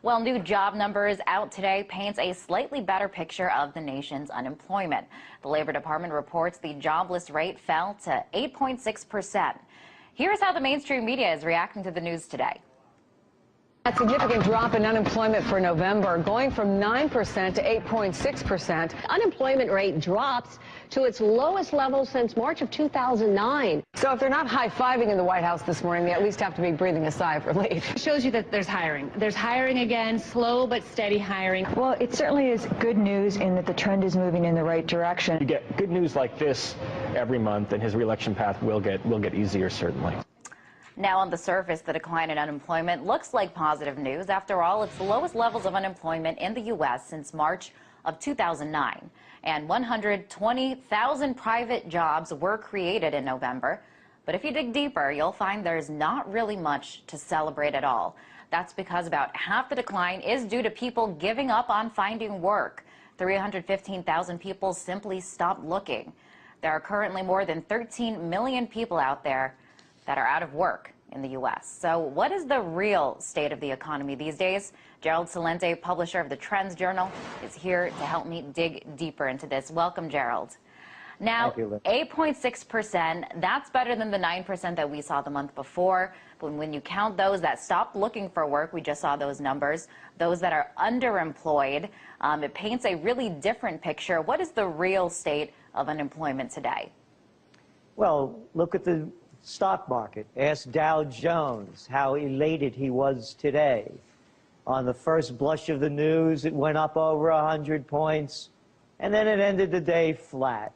Well, new job numbers out today paints a slightly better picture of the nation's unemployment. The Labor Department reports the jobless rate fell to 8.6%. Here's how the mainstream media is reacting to the news today. A significant drop in unemployment for November, going from 9% to 8.6%. Unemployment rate drops to its lowest level since March of 2009. So if they're not high-fiving in the White House this morning, they at least have to be breathing a sigh of relief. It shows you that there's hiring. There's hiring again, slow but steady hiring. Well, it certainly is good news in that the trend is moving in the right direction. You get good news like this every month, and his reelection path will get easier, certainly. Now, on the surface, the decline in unemployment looks like positive news. After all, it's the lowest levels of unemployment in the U.S. since March of 2009. And 120,000 private jobs were created in November. But if you dig deeper, you'll find there's not really much to celebrate at all. That's because about half the decline is due to people giving up on finding work. 315,000 people simply stopped looking. There are currently more than 13 million people out there that are out of work in the U.S. So what is the real state of the economy these days? Gerald Celente, publisher of the Trends Journal, is here to help me dig deeper into this. Welcome, Gerald. Now, 8.6%, that's better than the 9% that we saw the month before. But when you count those that stopped looking for work, we just saw those numbers, those that are underemployed, it paints a really different picture. What is the real state of unemployment today? Well, look at the stock market. Ask Dow Jones how elated he was today. On the first blush of the news, it went up over 100 points, and then it ended the day flat.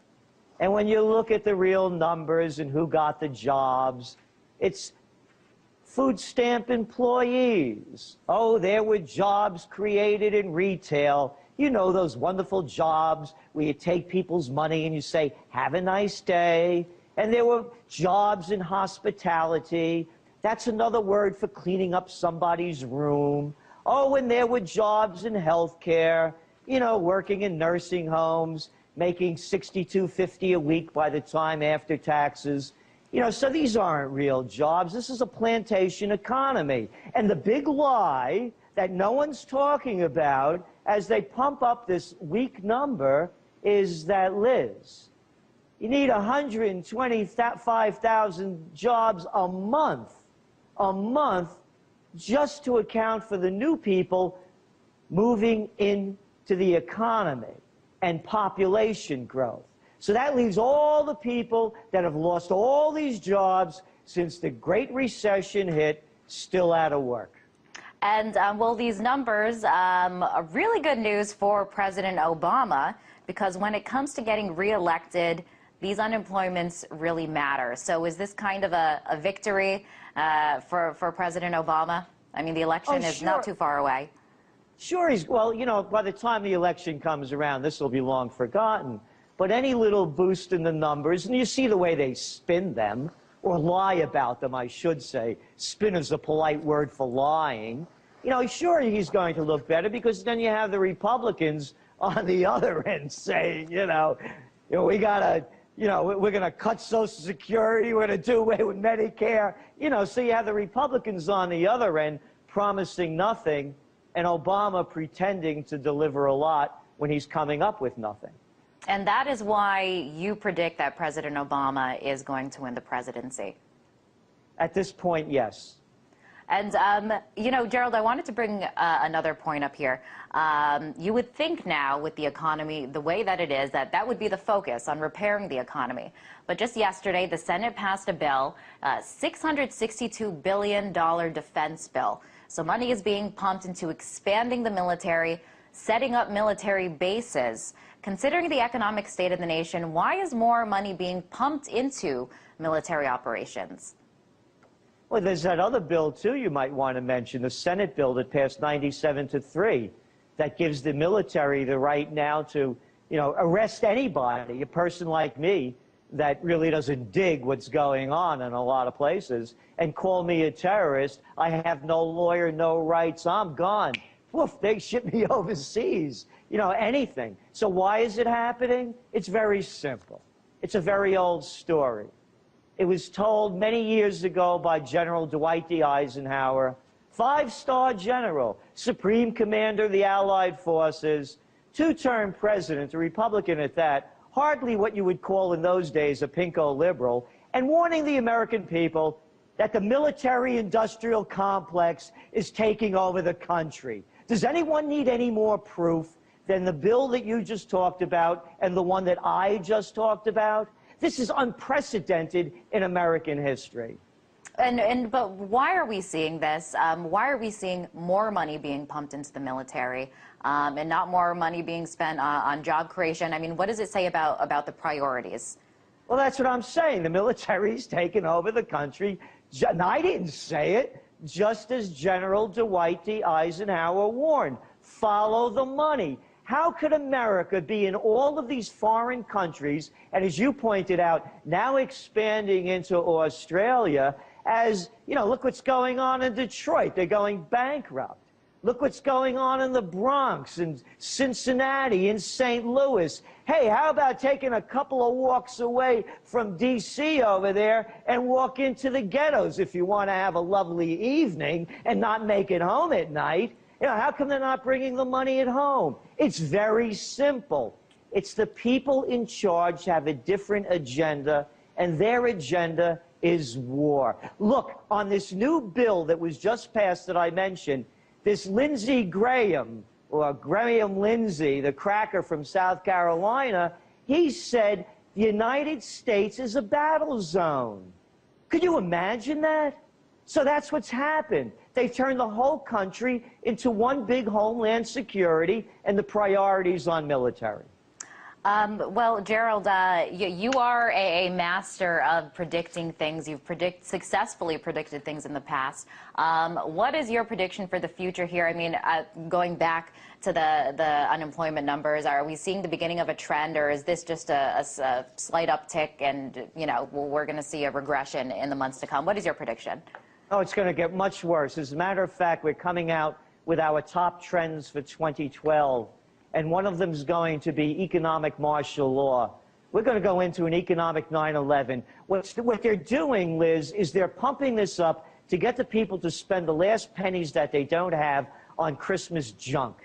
And when you look at the real numbers and who got the jobs, it's food stamp employees. Oh, there were jobs created in retail. You know, those wonderful jobs where you take people's money and you say, have a nice day. And there were jobs in hospitality. That's another word for cleaning up somebody's room. Oh, and there were jobs in healthcare, you know, working in nursing homes, making $62.50 a week by the time after taxes. You know, so these aren't real jobs. This is a plantation economy. And the big lie that no one's talking about as they pump up this weak number is that, Liz, you need 125,000 jobs a month just to account for the new people moving into the economy and population growth. So that leaves all the people that have lost all these jobs since the Great Recession hit still out of work. And, well, these numbers are really good news for President Obama, because when it comes to getting reelected, these unemployments really matter. So is this kind of a victory for President Obama? I mean, the election is not too far away. Sure, well, you know, by the time the election comes around, this will be long forgotten. But any little boost in the numbers, and you see the way they spin them, or lie about them, I should say. Spin is a polite word for lying. You know, sure, he's going to look better, because then you have the Republicans on the other end saying, you know, we got to, you know, we're going to cut Social Security, we're going to do away with Medicare. You know, so you have the Republicans on the other end promising nothing, and Obama pretending to deliver a lot when he's coming up with nothing. And that is why you predict that President Obama is going to win the presidency. At this point, yes. And, you know, Gerald, I wanted to bring another point up here. You would think now, with the economy the way that it is, that would be the focus, on repairing the economy. But just yesterday, the Senate passed a bill, $662 billion defense bill. So money is being pumped into expanding the military, setting up military bases. Considering the economic state of the nation, why is more money being pumped into military operations? Well, there's that other bill, too, you might want to mention, the Senate bill that passed 97-3, that gives the military the right now to, you know, arrest anybody, a person like me, that really doesn't dig what's going on in a lot of places, and call me a terrorist. I have no lawyer, no rights, I'm gone. Woof, they ship me overseas, you know, anything. So why is it happening? It's very simple. It's a very old story. It was told many years ago by General Dwight D. Eisenhower 5-star general, supreme commander of the Allied forces, 2-term president, a Republican at that, hardly what you would call in those days a pinko liberal, and warning the American people that the military-industrial complex is taking over the country. Does anyone need any more proof than the bill that you just talked about and the one that I just talked about? This is unprecedented in American history. But why are we seeing this? Why are we seeing more money being pumped into the military and not more money being spent on job creation? I mean, what does it say about the priorities? Well, that's what I'm saying. The military's taken over the country. And I didn't say it, just as General Dwight D. Eisenhower warned. Follow the money. How could America be in all of these foreign countries, and as you pointed out, now expanding into Australia, as, you know, look what's going on in Detroit. They're going bankrupt. Look what's going on in the Bronx, in Cincinnati, in St. Louis. Hey, how about taking a couple of walks away from D.C. over there and walk into the ghettos if you want to have a lovely evening and not make it home at night? You know, how come they're not bringing the money at home? It's very simple. It's the people in charge have a different agenda, and their agenda is war. Look, on this new bill that was just passed that I mentioned, this Lindsey Graham, or Graham Lindsey, the cracker from South Carolina, he said the United States is a battle zone. Could you imagine that? So that's what's happened. They've turned the whole country into one big homeland security and the priorities on military. Well, Gerald, you are a master of predicting things. You've successfully predicted things in the past. What is your prediction for the future here? I mean, going back to the unemployment numbers, are we seeing the beginning of a trend, or is this just a slight uptick and, you know, we're going to see a regression in the months to come? What is your prediction? Oh, it's going to get much worse. As a matter of fact, we're coming out with our top trends for 2012. And one of them is going to be economic martial law. We're going to go into an economic 9/11. What they're doing, Liz, is they're pumping this up to get the people to spend the last pennies that they don't have on Christmas junk.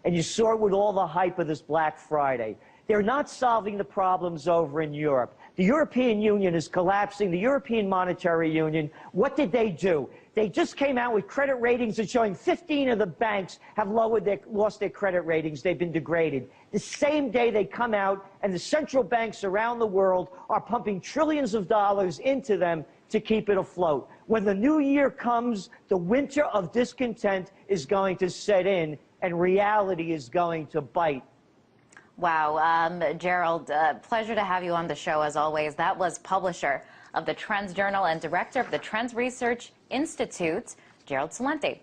And you saw it with all the hype of this Black Friday. They're not solving the problems over in Europe. The European Union is collapsing. The European Monetary Union, what did they do? They just came out with credit ratings that showing 15 of the banks have lost their credit ratings. They've been degraded. The same day they come out, and the central banks around the world are pumping trillions of dollars into them to keep it afloat. When the new year comes, the winter of discontent is going to set in, and reality is going to bite. Wow, Gerald, pleasure to have you on the show as always. That was publisher of the Trends Journal and director of the Trends Research Institute, Gerald Celente.